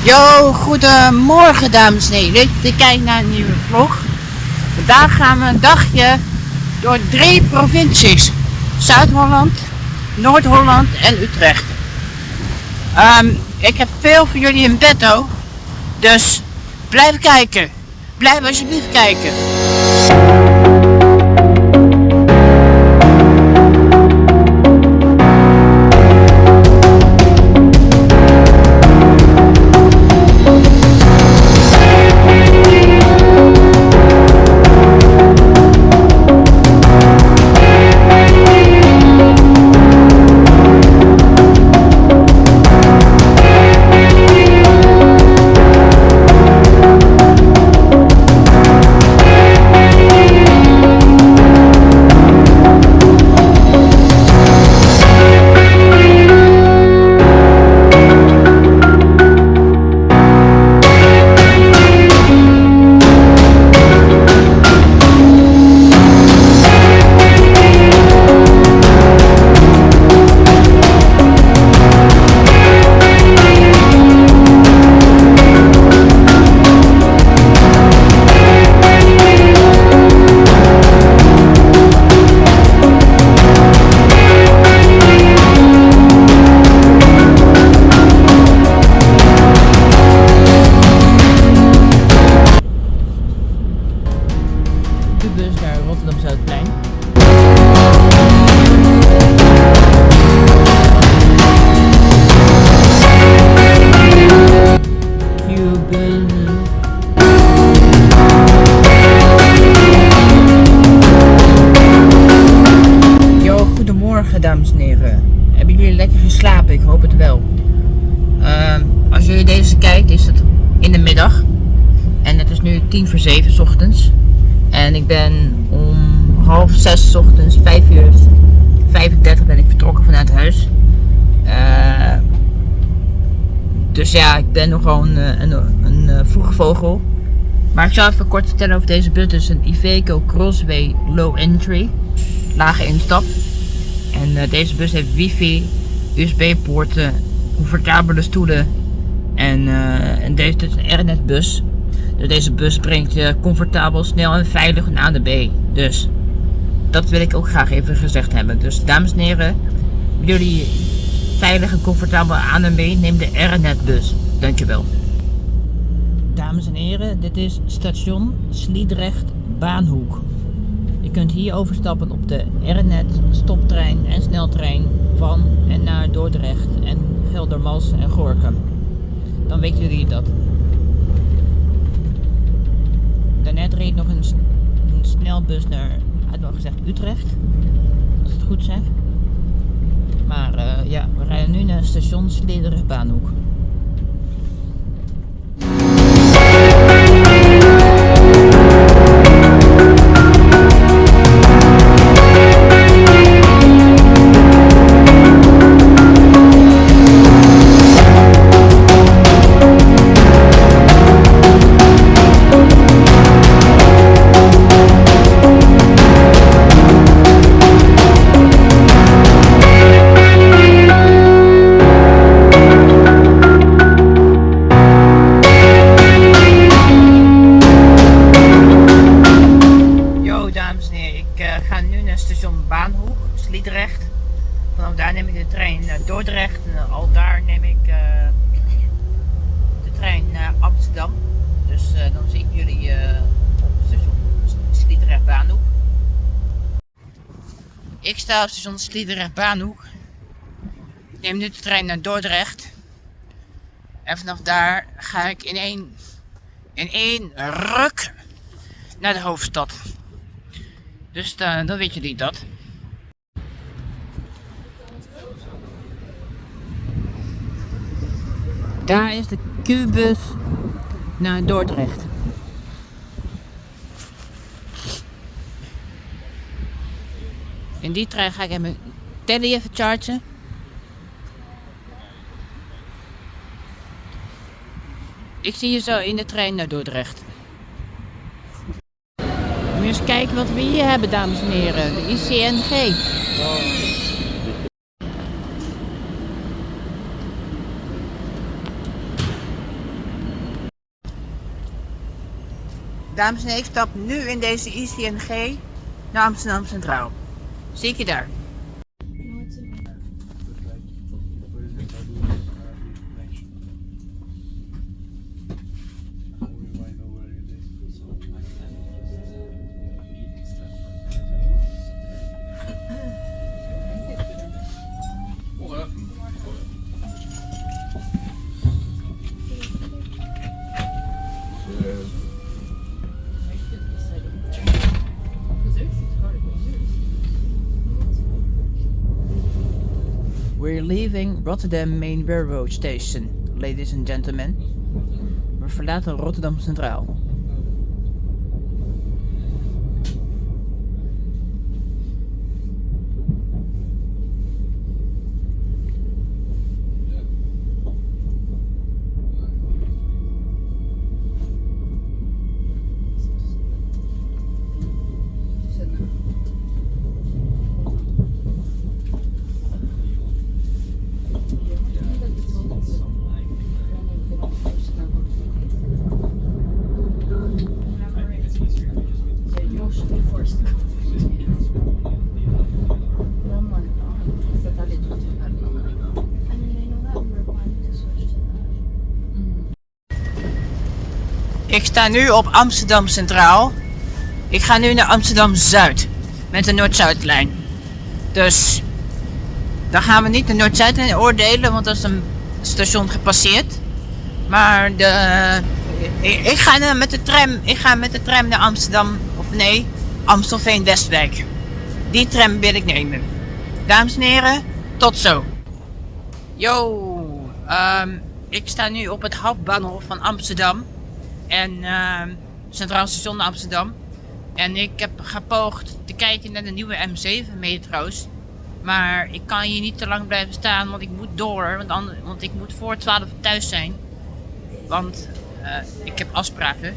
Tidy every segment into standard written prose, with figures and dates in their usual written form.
Yo, goedemorgen dames en heren. Ik kijk naar een nieuwe vlog. Vandaag gaan we een dagje door 3 provincies. Zuid-Holland, Noord-Holland en Utrecht. Ik heb veel voor jullie in petto. Dus blijf kijken. Blijf alsjeblieft kijken. De bus naar Rotterdam Zuidplein. Yo, goedemorgen dames en heren. Hebben jullie lekker geslapen? Ik hoop het wel. Als jullie deze kijkt is het in de middag. En het is nu 7:10 's ochtends. En ik ben om 5:30 's ochtends, 5:35 ben ik vertrokken vanuit huis. Dus ja, ik ben nogal een vroege vogel. Maar ik zal even kort vertellen over deze bus. Het is een Iveco Crossway Low Entry, lage instap. En deze bus heeft wifi, USB-poorten, comfortabele stoelen. En deze is een Airnet bus. Dus deze bus brengt je comfortabel, snel en veilig van A naar B. Dus dat wil ik ook graag even gezegd hebben. Dus dames en heren, jullie veilig en comfortabel A naar B, neem de Airnet bus. Dankjewel. Dames en heren, dit is station Sliedrecht Baanhoek. Je kunt hier overstappen op de Airnet stoptrein en sneltrein van en naar Dordrecht en Geldermalsen en Gorinchem. Dan weten jullie dat. Daarnet reed nog een snelbus naar, had wel gezegd, Utrecht, als ik het goed zeg. Maar ja, we rijden nu naar station Sliedrecht Baanhoek. Station Baanhoek, Sliedrecht. Vanaf daar neem ik de trein naar Dordrecht en al daar neem ik de trein naar Amsterdam. Dus dan zie ik jullie op station Sliedrecht Baanhoek. Ik sta op station Sliedrecht Baanhoek. Ik neem nu de trein naar Dordrecht. En vanaf daar ga ik in één ruk naar de hoofdstad. Dus dan weten jullie dat. Daar is de Q-bus naar Dordrecht. In die trein ga ik mijn telly even chargen. Ik zie je zo in de trein naar Dordrecht. Moet je eens kijken wat we hier hebben, dames en heren. De ICNG. Dames en heren, ik stap nu in deze ICNG naar Amsterdam Centraal. Zie ik je daar. We're leaving Rotterdam Main Railroad Station, ladies and gentlemen. We verlaten Rotterdam Centraal. Ik sta nu op Amsterdam Centraal. Ik ga nu naar Amsterdam Zuid met de Noord-Zuidlijn. Dus dan gaan we niet de Noord-Zuidlijn oordelen, want dat is een station gepasseerd. Maar ik ga met de tram. Ik ga met de tram naar Amsterdam, of nee, Amstelveen Westwijk. Die tram wil ik nemen. Dames en heren, tot zo. Yo, ik sta nu op het Hauptbahnhof van Amsterdam. En Centraal Station Amsterdam. En ik heb gepoogd te kijken naar de nieuwe M7 metro's. Maar ik kan hier niet te lang blijven staan, want ik moet door. Want ik moet voor 12 thuis zijn. Want ik heb afspraken.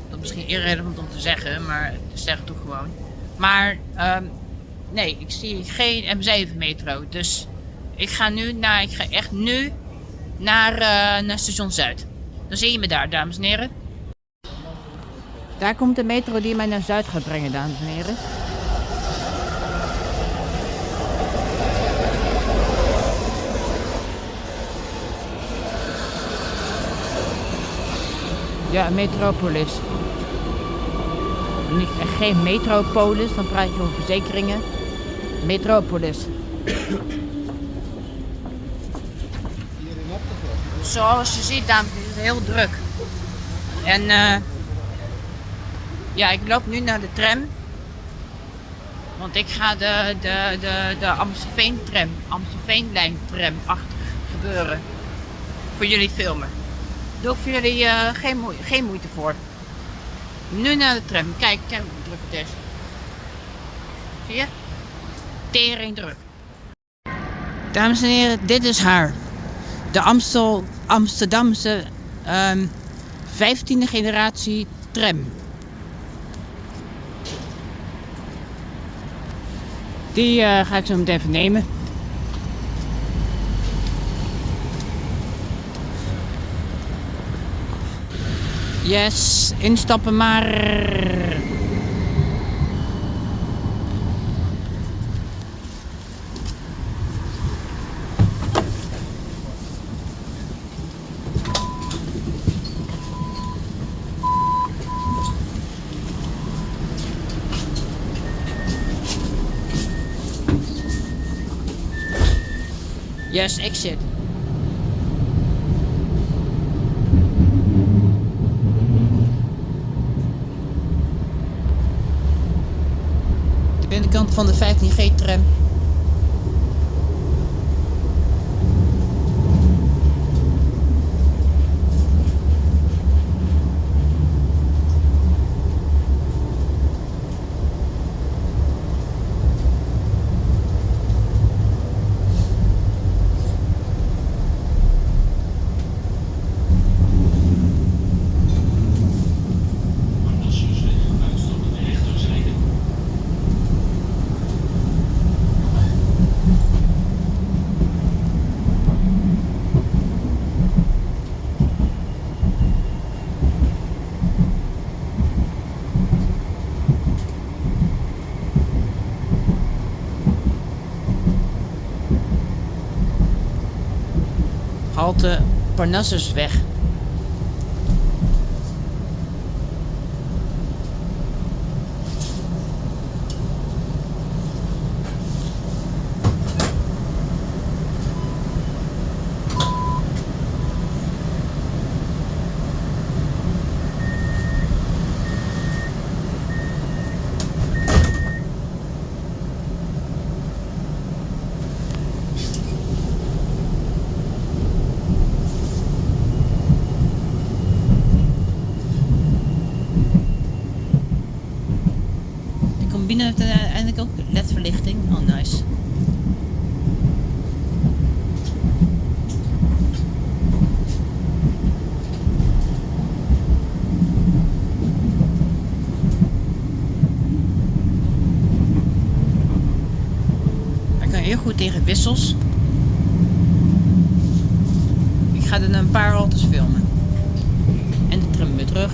Dat is misschien irrelevant om te zeggen, maar zeg het toch gewoon. Maar nee, ik zie geen M7 metro. Dus ik ga echt nu naar station Zuid. Dan zie je me daar, dames en heren. Daar komt de metro die mij naar Zuid gaat brengen, dames en heren. Ja, Metropolis. Geen Metropolis, dan praat je over verzekeringen. Metropolis. Zoals je ziet, dames en heren, is het heel druk. En ja, ik loop nu naar de tram. Want ik ga de Amstelveen-tram, Amstelveen-lijn-tram achter gebeuren. Voor jullie filmen. Doe ik voor jullie geen moeite voor. Nu naar de tram. Kijk hoe druk het is. Zie je? Tering druk. Dames en heren, dit is haar. De Amsterdamse 15e generatie tram. Die ga ik zo meteen even nemen. Yes, instappen maar. Yes, exit. De binnenkant van de 15G-tram. halte Parnassusweg. Binnen heeft uiteindelijk ook ledverlichting. Oh, nice. Hij kan heel goed tegen wissels. Ik ga er een paar haltes filmen. En de tram weer terug.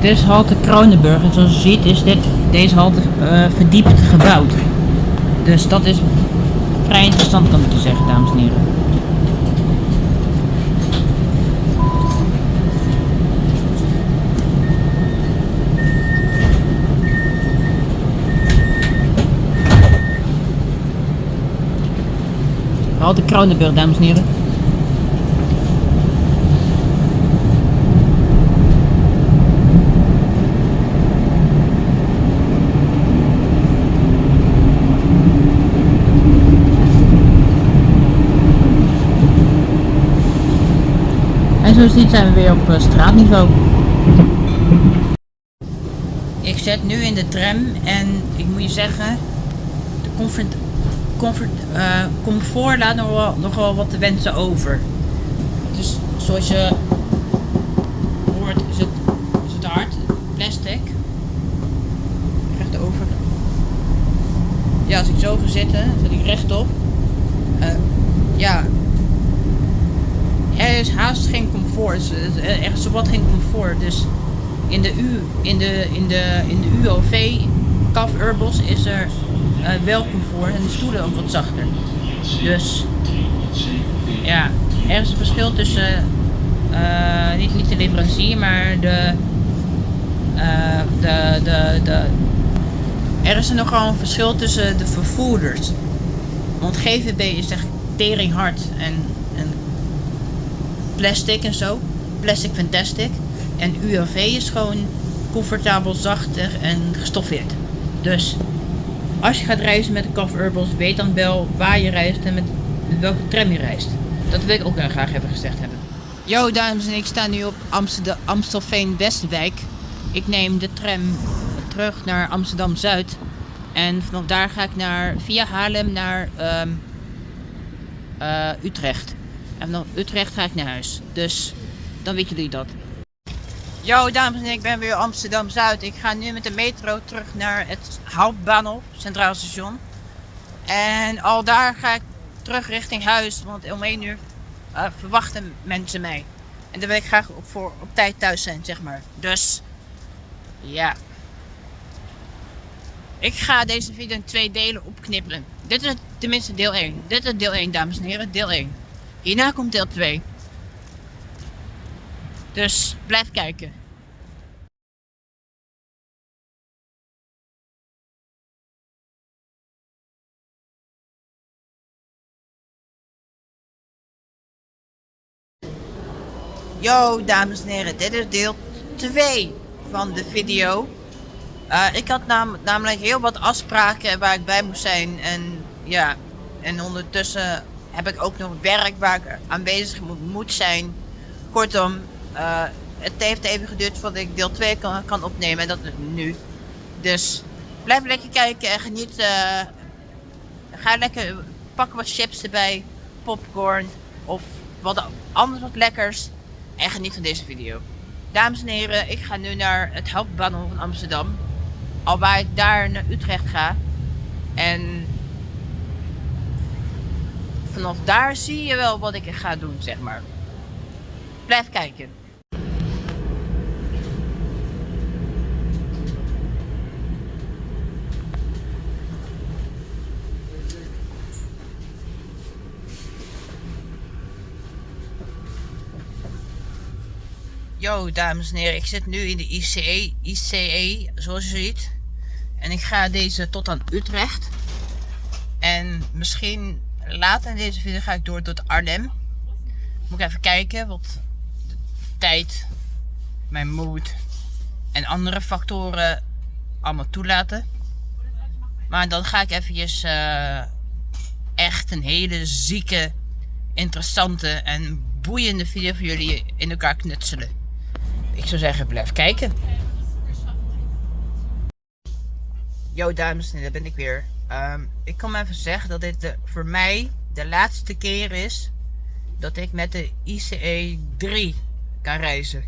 Dit is halte Kronenburg en zoals je ziet is deze halte verdiept gebouwd. Dus dat is vrij interessant, kan ik je zeggen, dames en heren. Halte Kronenburg, dames en heren. En zoals je ziet zijn we weer op straatniveau. Ik zit nu in de tram en ik moet je zeggen, de comfort laat nog wel wat te wensen over. Dus zoals je hoort is het hard, plastic. Rechtover. Ja, als ik zo ga zitten, zit ik rechtop. Ja. Er is haast geen comfort, er is zowat geen comfort, dus in de UOV CAF Urbos is er wel comfort en de stoelen ook wat zachter. Dus ja, er is een verschil tussen niet de leverancier, maar er is er nogal een verschil tussen de vervoerders. Want GVB is echt tering hard en plastic en zo. Plastic fantastic. En UAV is gewoon comfortabel, zachter en gestoffeerd. Dus als je gaat reizen met de CAF Urbos, weet dan wel waar je reist en met welke tram je reist. Dat wil ik ook graag even gezegd hebben. Yo dames en ik sta nu op Amstelveen Westwijk. Ik neem de tram terug naar Amsterdam Zuid. En vanaf daar ga ik via Haarlem naar Utrecht. En vanaf Utrecht ga ik naar huis. Dus dan weten jullie dat. Yo dames en heren, ik ben weer Amsterdam Zuid. Ik ga nu met de metro terug naar het Hauptbahnhof, Centraal Station. En al daar ga ik terug richting huis, want om 1 uur verwachten mensen mij. En dan wil ik graag op tijd thuis zijn, zeg maar. Dus ja. Ik ga deze video in 2 delen opknippen. Dit is tenminste deel 1. Dit is deel 1, dames en heren, deel 1. Hierna komt deel 2. Dus blijf kijken. Yo, dames en heren, dit is deel 2 van de video. Ik had namelijk heel wat afspraken waar ik bij moest zijn. En ja, en ondertussen heb ik ook nog werk waar ik aanwezig moet zijn. Kortom, het heeft even geduurd voordat ik deel 2 kan opnemen. En dat is nu. Dus blijf lekker kijken en geniet. Ga lekker pakken wat chips erbij, popcorn of wat anders wat lekkers. En geniet van deze video. Dames en heren, ik ga nu naar het hoofdbahnhof van Amsterdam. Alwaar ik daar naar Utrecht ga. En vanaf daar zie je wel wat ik ga doen, zeg maar. Blijf kijken. Yo, dames en heren, ik zit nu in de ICE, zoals je ziet. En ik ga deze tot aan Utrecht. En misschien later in deze video ga ik door tot Arnhem. Moet ik even kijken wat de tijd, mijn mood en andere factoren allemaal toelaten. Maar dan ga ik eventjes echt een hele zieke, interessante en boeiende video voor jullie in elkaar knutselen. Ik zou zeggen, blijf kijken. Yo, dames en heren, daar ben ik weer. Ik kan maar even zeggen dat dit voor mij de laatste keer is dat ik met de ICE 3 kan reizen.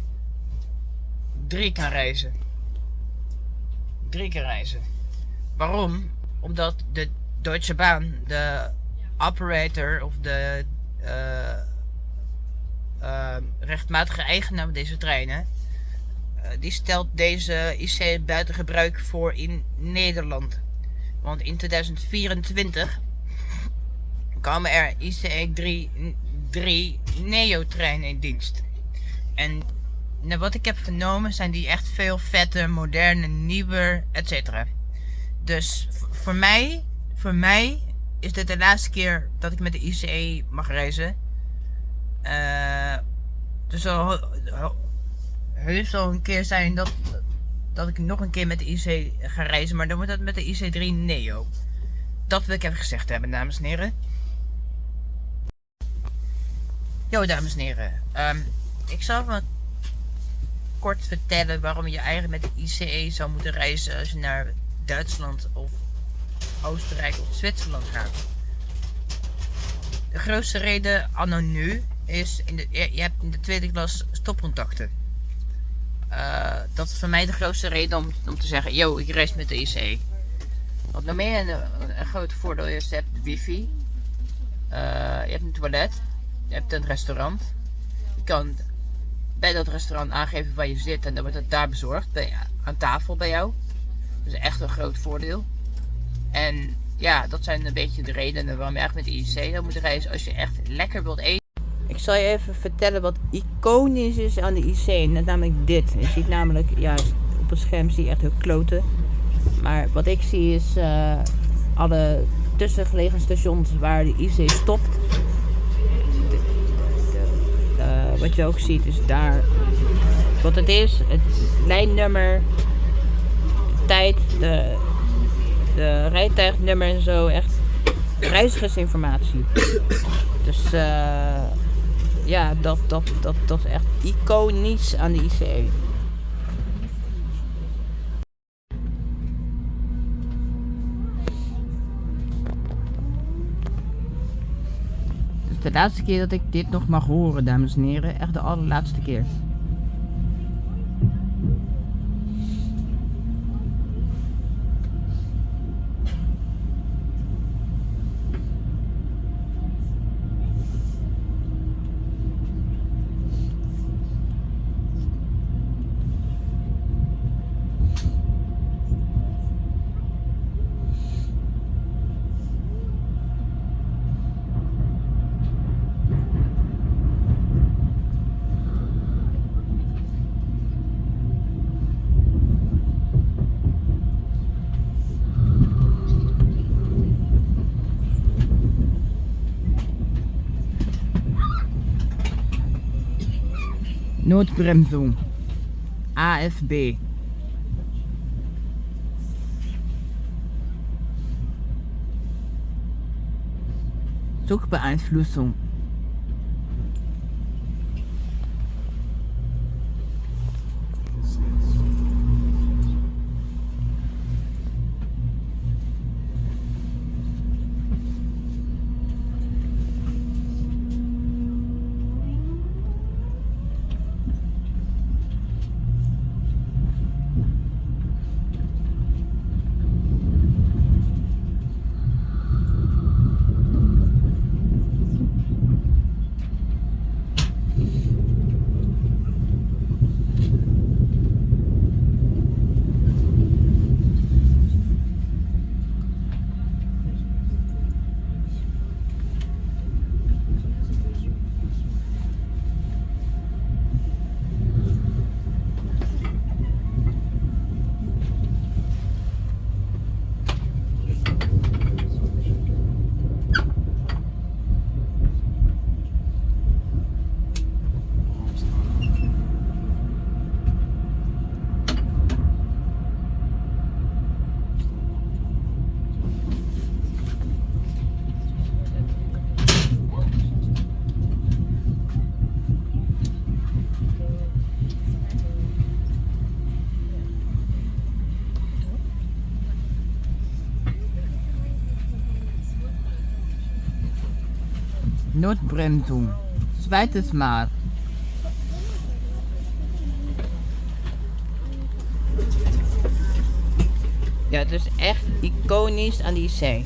3 kan reizen. Waarom? Omdat de Deutsche Bahn, de operator of de rechtmatige eigenaar van deze treinen, die stelt deze IC buiten gebruik voor in Nederland. Want in 2024 komen er ICE 3 Neo-treinen in dienst. En naar wat ik heb vernomen zijn die echt veel vetter, moderner, nieuwer, etc. Dus voor mij is dit de laatste keer dat ik met de ICE mag reizen. Dus heus zal een keer zijn dat ik nog een keer met de IC ga reizen, maar dan wordt dat met de IC3 Neo. Dat wil ik even gezegd hebben, dames en heren. Yo, dames en heren. Ik zal even kort vertellen waarom je eigenlijk met de ICE zou moeten reizen als je naar Duitsland of Oostenrijk of Zwitserland gaat. De grootste reden anno nu is, je hebt in de tweede klas stopcontacten. Dat is voor mij de grootste reden om te zeggen, yo, ik reis met de IC. Wat nog meer een groot voordeel is, je hebt wifi. Je hebt een toilet. Je hebt een restaurant. Je kan bij dat restaurant aangeven waar je zit en dan wordt het daar bezorgd. Aan tafel bij jou. Dat is echt een groot voordeel. En ja, dat zijn een beetje de redenen waarom je eigenlijk met de IC zou moeten reizen als je echt lekker wilt eten. Ik zal je even vertellen wat iconisch is aan de IC. Net namelijk dit. Je ziet namelijk, ja, op het scherm zie je echt heel kloten. Maar wat ik zie is alle tussengelegen stations waar de IC stopt. Wat je ook ziet is daar wat het is. Het lijnnummer, de tijd, de rijtuignummer en zo. Echt reizigersinformatie. Dus ja, dat is echt iconisch aan de ICE. Het is de laatste keer dat ik dit nog mag horen, dames en heren. Echt de allerlaatste keer. Noodbremsung. AFB. Zugbeeinflussung. Notbremsung. Zweites Mal. Ja, het is echt iconisch aan die IC.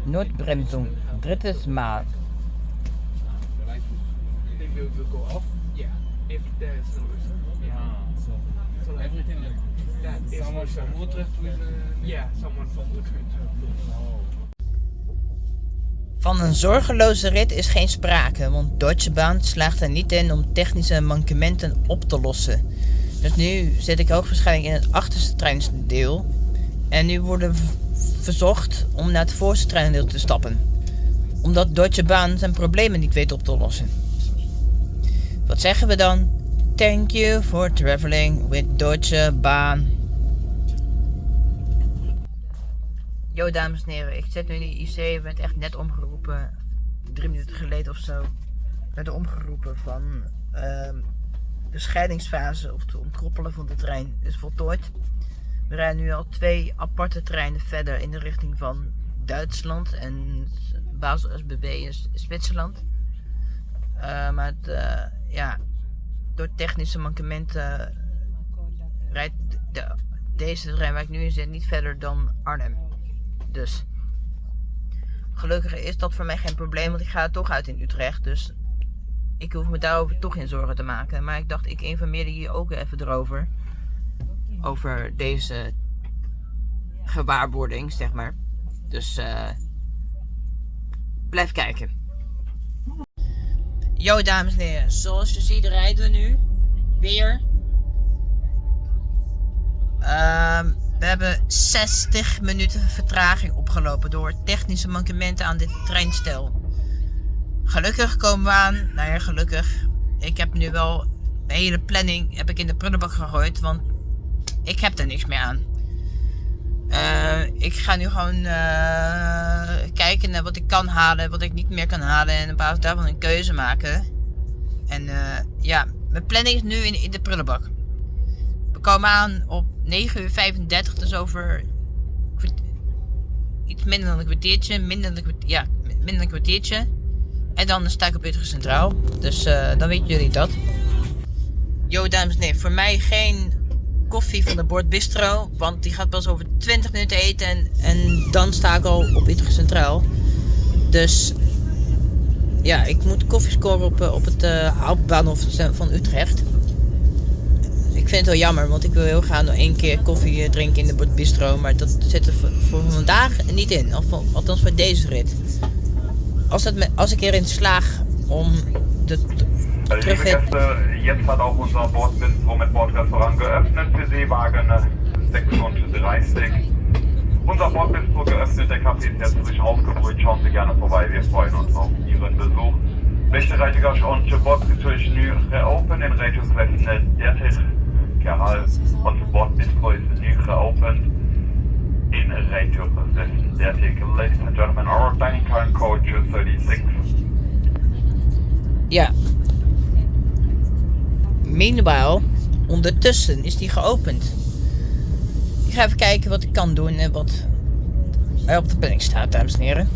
Notbremsung. Drittes Mal. They will go off. Yeah. If there's no reason. So like Everything that is someone from Utrecht will. yeah, someone from Utrecht. Van een zorgeloze rit is geen sprake, want Deutsche Bahn slaagt er niet in om technische mankementen op te lossen. Dus nu zit ik hoogwaarschijnlijk in het achterste treindeel en nu worden we verzocht om naar het voorste treindeel te stappen. Omdat Deutsche Bahn zijn problemen niet weet op te lossen. Wat zeggen we dan? Thank you for traveling with Deutsche Bahn. Yo dames en heren, ik zit nu in de IC, werd echt net omgeroepen, 3 minuten geleden of zo, werd omgeroepen van de scheidingsfase of het ontkoppelen van de trein is voltooid. We rijden nu al 2 aparte treinen verder in de richting van Duitsland en Basel SBB in Zwitserland. Maar door technische mankementen rijdt deze trein waar ik nu in zit niet verder dan Arnhem. Dus gelukkig is dat voor mij geen probleem, want ik ga er toch uit in Utrecht. Dus ik hoef me daarover toch geen zorgen te maken. Maar ik dacht, ik informeerde hier ook even erover. Over deze gewaarwording, zeg maar. Dus blijf kijken. Yo dames en heren, zoals je ziet rijden we nu weer We hebben 60 minuten vertraging opgelopen door technische mankementen aan dit treinstel. Gelukkig komen we aan. Nou ja, gelukkig. Ik heb nu wel mijn hele planning heb ik in de prullenbak gegooid, want ik heb er niks meer aan. Ik ga nu gewoon kijken naar wat ik kan halen, wat ik niet meer kan halen en op basis daarvan een keuze maken. En ja, mijn planning is nu in de prullenbak. We komen aan op 9:35, dus over iets minder dan een kwartiertje, minder dan een kwartiertje. En dan sta ik op Utrecht Centraal, dus dan weten jullie dat. Yo dames en heren, voor mij geen koffie van de Bord Bistro, want die gaat pas over 20 minuten eten en dan sta ik al op Utrecht Centraal. Dus ja, ik moet koffie scoren op het Hauptbahnhof van Utrecht. Ik vind het wel jammer, want ik wil heel graag nog 1 keer koffie drinken in de Bord Bistro, maar dat zit er voor vandaag niet in, althans voor deze rit. Als ik erin slaag om de Liebe Gäste, jetzt hat auch unser Bordbistro mit Bordrestaurant geöffnet. Für Seewagen 6:30. Unser Bordbistro geöffnet, der Kaffee ist jetzt frisch aufgebrüht. Schauen Sie gerne vorbei, wir freuen uns auf Ihren Besuch. Wichtigheid onze Bordbistro is nu geopend in Regius Westen 30. Herhaal, onze Bordbistro is nu geopend in Regius Westen 30. Ladies and gentlemen, our dining car code 36. Ja. Meanwhile, ondertussen is die geopend. Ik ga even kijken wat ik kan doen en wat er op de planning staat, dames en heren.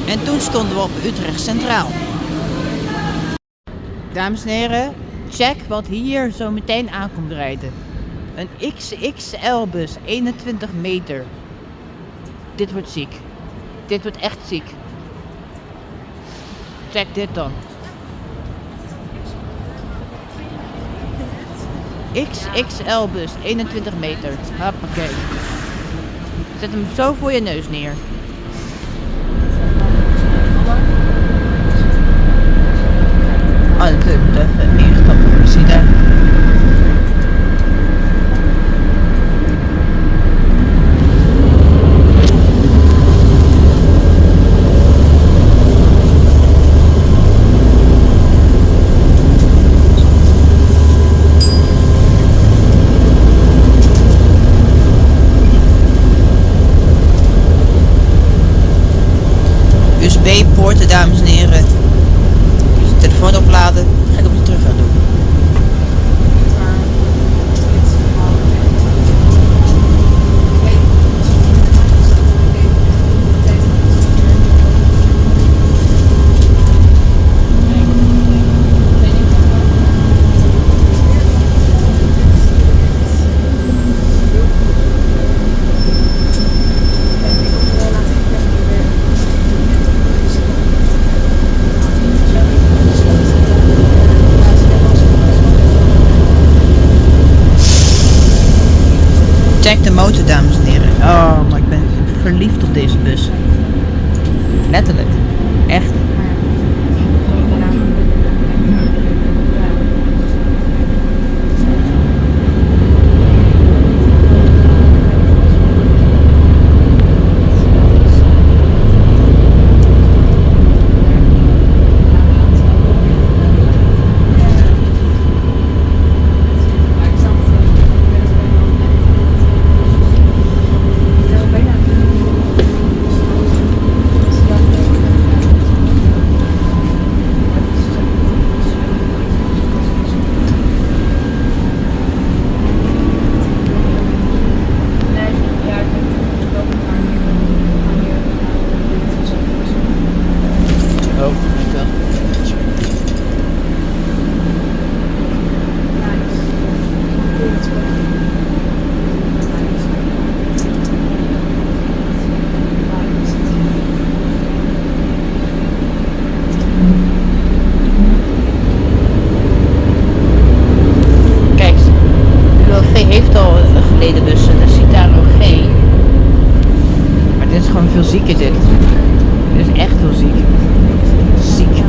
En toen stonden we op Utrecht Centraal. Dames en heren, check wat hier zo meteen aankomt rijden. Een XXL-bus, 21 meter. Dit wordt ziek. Dit wordt echt ziek. Check dit dan. XXL-bus, 21 meter. Hoppakee. Zet hem zo voor je neus neer. Oh, natuurlijk, even ingestapt. Zie je daar? USB-poorten, dames en heren. Telefoon opladen, ga ik op je terug gaan doen. Check de motor, dames en heren. Oh, maar ik ben verliefd op deze bus. Letterlijk. Echt. heeft al geleden bussen, de Citaro G. Maar dit is gewoon veel zieker dit. Dit is echt heel ziek. Ziek.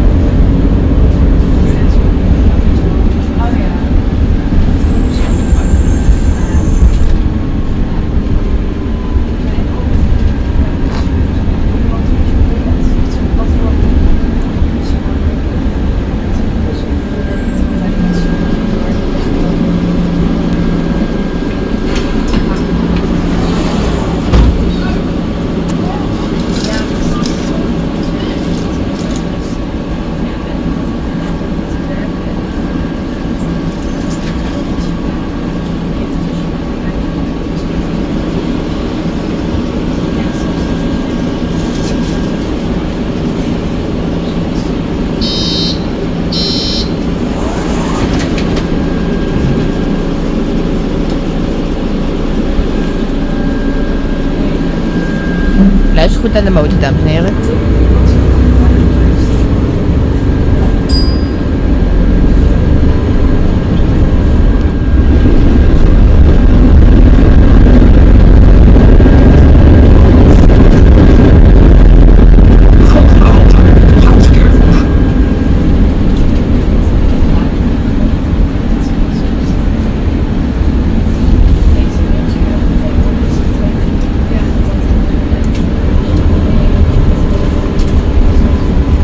Luister goed naar de motor, dames en heren.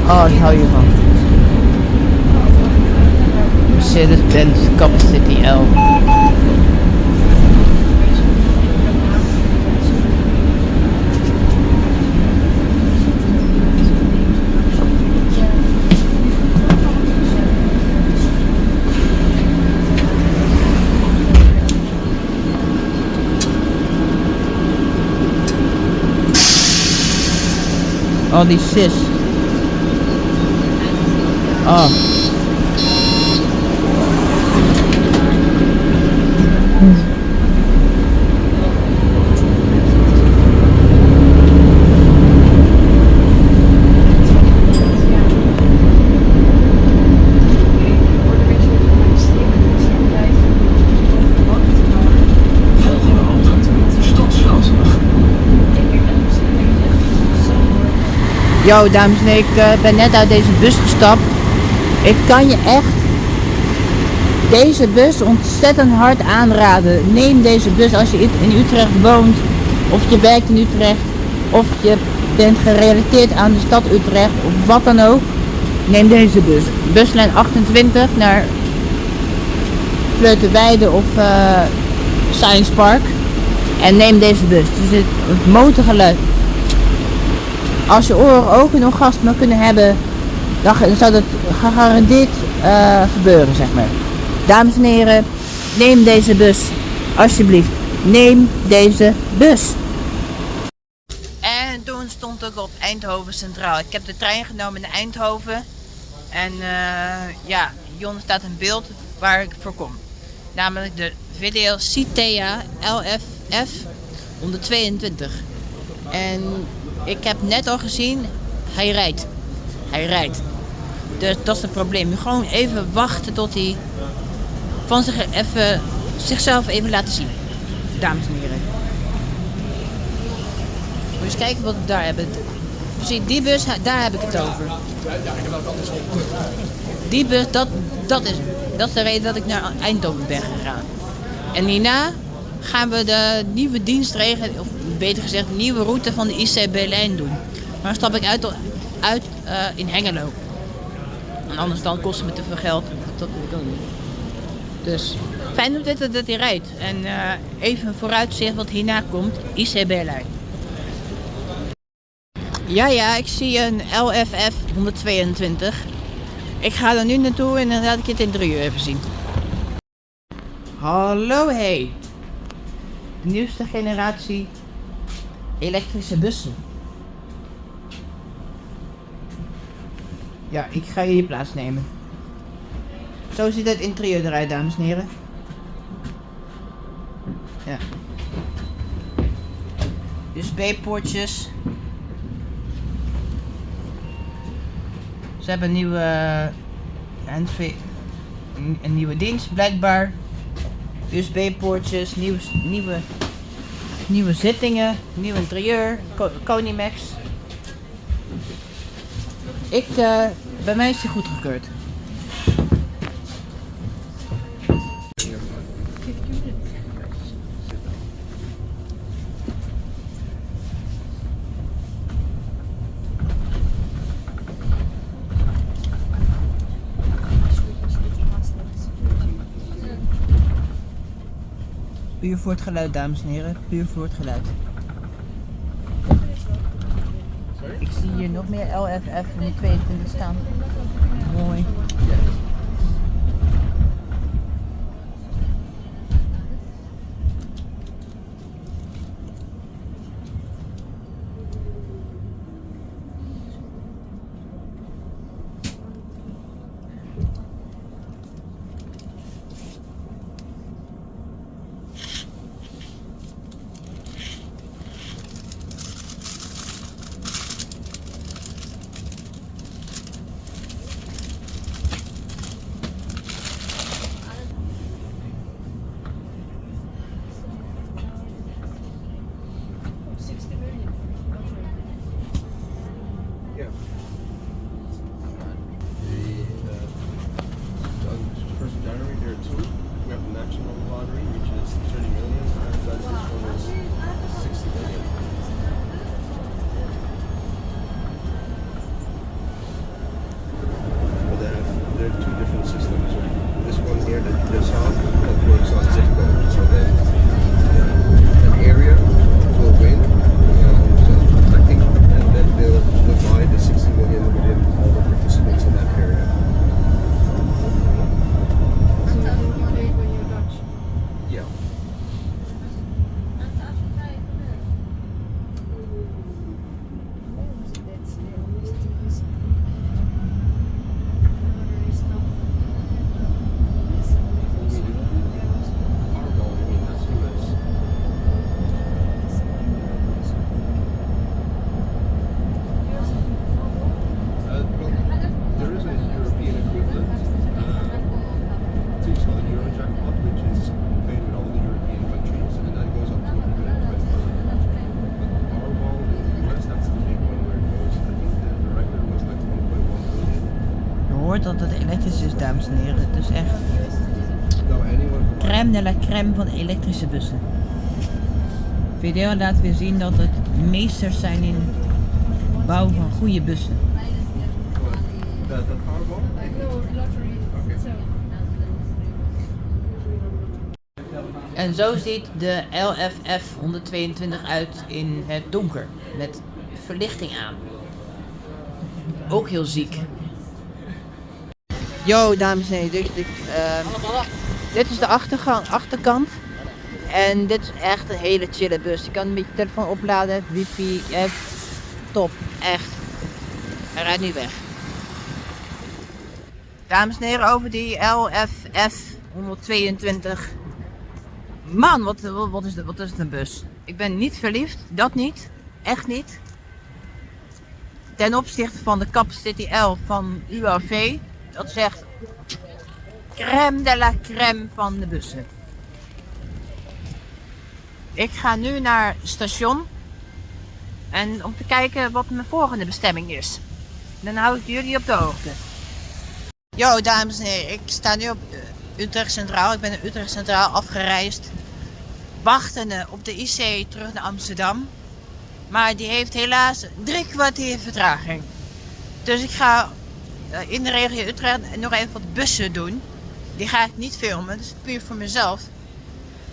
Oh, ik hou hiervan. Mercedes-Benz Capacity L. Oh, die sis. Oh. Yo, dames en heren, ik ben net uit deze bus gestapt. Ik kan je echt deze bus ontzettend hard aanraden. Neem deze bus als je in Utrecht woont, of je werkt in Utrecht, of je bent gerelateerd aan de stad Utrecht, of wat dan ook. Neem deze bus. Buslijn 28 naar Vleuterweide of Science Park. En neem deze bus. Het motorgeluid. Als je oren ook een orgasme kunnen hebben, dan zou dat gegarandeerd gebeuren, zeg maar. Dames en heren, neem deze bus. Alsjeblieft, neem deze bus. En toen stond ik op Eindhoven Centraal. Ik heb de trein genomen naar Eindhoven. En ja, hieronder staat een beeld waar ik voor kom. Namelijk de Video Citea LFF 122. En ik heb net al gezien, hij rijdt. Hij rijdt. Dus dat is het probleem. Je gewoon even wachten tot hij van zichzelf even laten zien. Dames en heren. Moet je eens kijken wat we daar hebben. Precies, die bus, daar heb ik het over. Die bus, dat is hem. Dat is de reden dat ik naar Eindhoven ben gegaan. En hierna gaan we de nieuwe dienstregeling, of beter gezegd de nieuwe route van de IC-lijn doen. Maar dan stap ik uit in Hengelo. En anders dan kost het me te veel geld. Dat wil ik ook niet. Dus fijn dat hij rijdt. En even een vooruitzicht wat hierna komt. IC-lijn. Ja, ik zie een LFF 122. Ik ga er nu naartoe en dan laat ik het in 3 uur even zien. Hallo, hey. De nieuwste generatie elektrische bussen. Ja, ik ga hier plaatsnemen. Zo ziet het interieur eruit, dames en heren. Ja. USB-poortjes. Ze hebben een nieuwe dienst, blijkbaar. USB-poortjes, nieuwe zittingen, nieuw interieur, Konimax. Bij mij is die goedgekeurd. Puur voor het geluid, dames en heren. Puur voor het geluid. Ik zie hier nog meer LFF 122 staan. Mooi. Yeah. On 1st of January, there are two. We have the national lottery, which is 30 million. I've got this one is 60 million. But there are two different systems. This one here that you just saw, that works on zip code. So then an area will win. I think, and then they'll divide the 60 million within all the participants in that area. So you pay when you're Dutch. Yeah. Powerball, I mean, that's US. Well, there is a European equivalent. It's called the Eurojackpot, which is played with all the European countries, and that goes up to 120. But Powerball in the US, that's the big one where it goes. I think the record was like 1.1 billion. Je hoort dat het elektrisch is, dames en heren. Het is echt No, anyone. crème de la crème van elektrische bussen. Video laat weer zien dat het meesters zijn in bouwen van goede bussen. That Powerball? No, lottery itself. En zo ziet de LFF 122 uit in het donker. Met verlichting aan. Ook heel ziek. Yo, dames en heren. Dit is de achterkant. En dit is echt een hele chille bus. Je kan met je telefoon opladen, wifi, top. Echt. Hij rijdt nu weg. Dames en heren, over die LFF 122. Man, wat is het een bus? Ik ben niet verliefd, dat niet. Echt niet. Ten opzichte van de Capacity L van UAV. Dat zegt crème de la crème van de bussen. Ik ga nu naar het station. En om te kijken wat mijn volgende bestemming is. Dan hou ik jullie op de hoogte. Yo, dames en heren, ik sta nu op Utrecht Centraal. Ik ben in Utrecht Centraal afgereisd. Wachtende op de IC terug naar Amsterdam. Maar die heeft helaas 3 kwartier vertraging. Dus ik ga in de regio Utrecht nog even wat bussen doen. Die ga ik niet filmen, dus puur voor mezelf.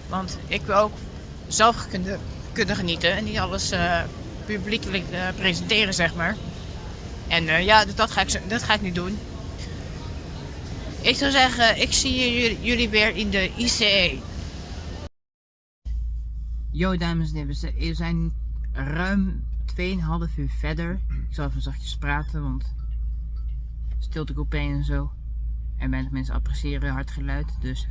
Want ik wil ook zelf kunnen genieten en niet alles publiekelijk presenteren, zeg maar. En ja, dus dat ga ik nu doen. Ik zou zeggen, ik zie jullie weer in de ICE. Yo, dames en heren, we zijn ruim 2,5 uur verder. Ik zal even zachtjes praten, want stiltecoupé en zo. En weinig mensen appreciëren hard geluid, dus.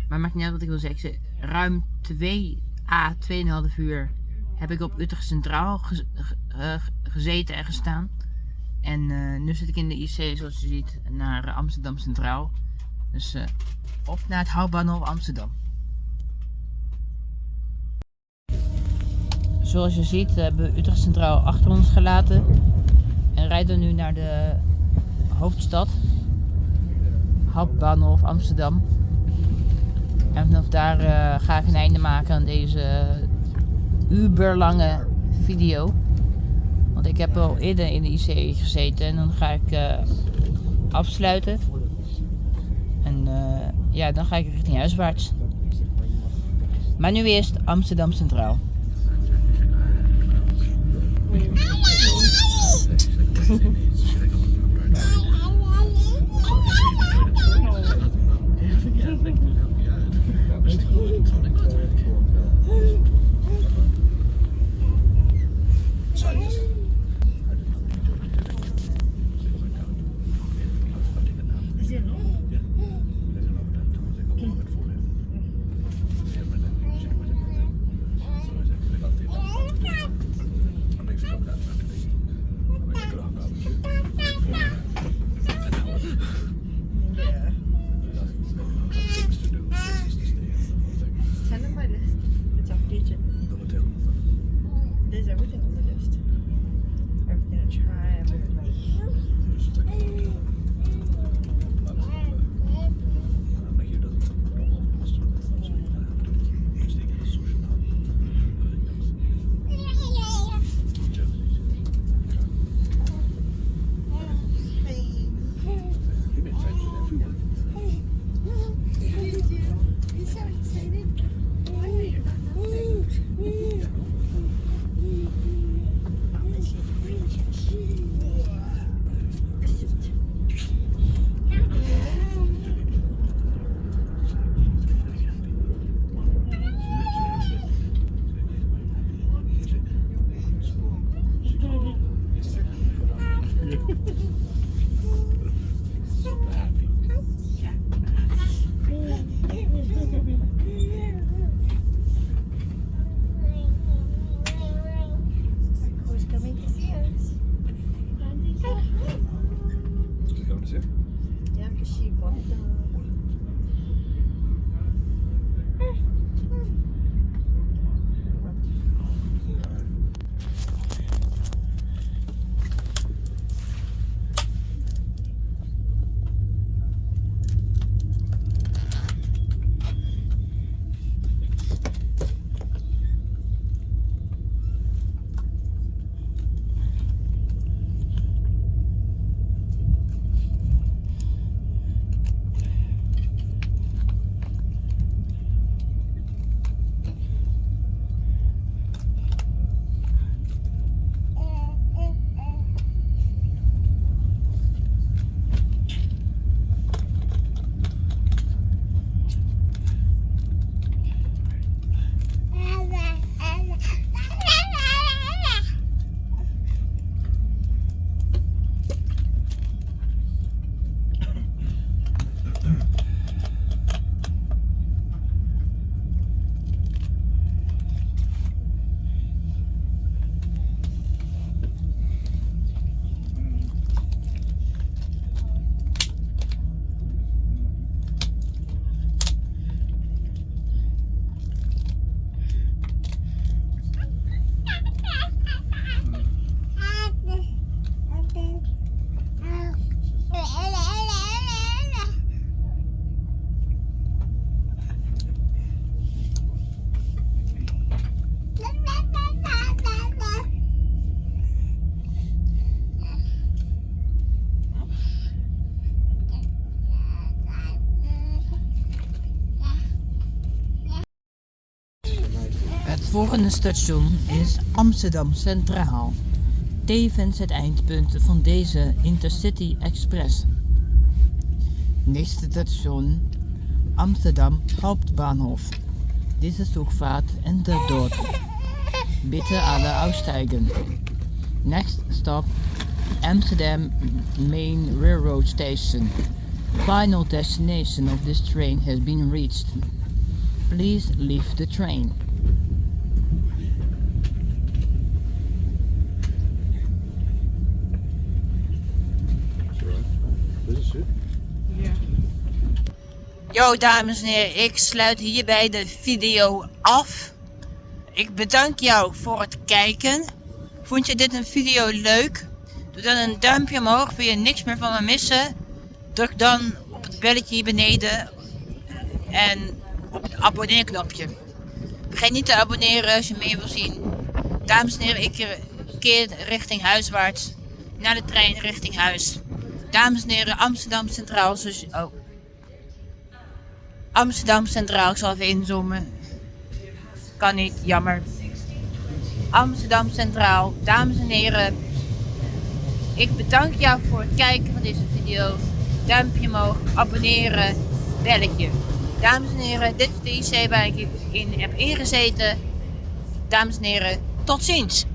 Maar maakt niet uit wat ik wil zeggen. Ruim 2,5 uur heb ik op Utrecht Centraal gezeten en gestaan. En nu zit ik in de IC, zoals je ziet, naar Amsterdam Centraal. Dus op naar het Hauptbahnhof Amsterdam. Zoals je ziet hebben we Utrecht Centraal achter ons gelaten. En rijden nu naar de hoofdstad. Hauptbahnhof Amsterdam. En vanaf daar ga ik een einde maken aan deze uberlange video. Want ik heb al eerder in de IC gezeten en dan ga ik afsluiten. En ja, dan ga ik richting huiswaarts. Maar nu eerst Amsterdam Centraal. There's everything on the list. Everything to try, everything like. Who's coming to see us? Yeah, because she bought the. Het volgende station is Amsterdam Centraal, tevens het eindpunt van deze Intercity Express. Nächste Station Amsterdam Hauptbahnhof. Diese Zugfahrt endet dort. Bitte alle aussteigen. Next stop Amsterdam Main Railroad Station. Final destination of this train has been reached. Please leave the train. Yo dames en heren, ik sluit hierbij de video af. Ik bedank jou voor het kijken. Vond je dit een video leuk? Doe dan een duimpje omhoog, wil je niks meer van me missen? Druk dan op het belletje hier beneden en op het abonneerknopje. Vergeet niet te abonneren als je meer wil zien. Dames en heren, ik keer richting huiswaarts. Naar de trein richting huis. Dames en heren, Amsterdam Centraal. Amsterdam Centraal, ik zal even inzoomen. Kan niet, jammer. Amsterdam Centraal, dames en heren. Ik bedank jou voor het kijken van deze video. Duimpje omhoog, abonneren, belletje. Dames en heren, dit is de IC waar ik in heb ingezeten. Dames en heren, tot ziens.